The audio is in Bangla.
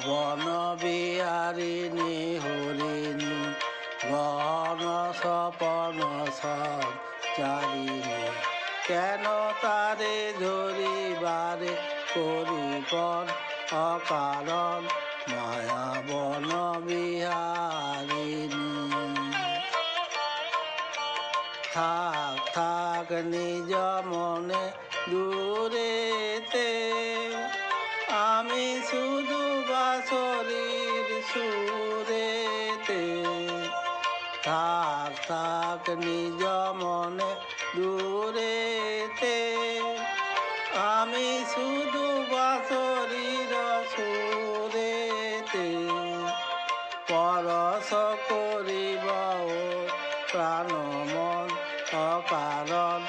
বন বিহারিণী হরিণী গণ সপন সঞ্চারিণী কেন তারে ধরিবারে করিপন অকারণ মায়া বন বিহারিণী। থাক থাক নিজ মনে দূরেতে আমি শুধু বাঁশরীর সুরেতে। থাক থাক নিজ মনে দূরেতে আমি শুধু বাঁশরীর সুরেতে। পরশ করিব প্রাণ মন অকারণ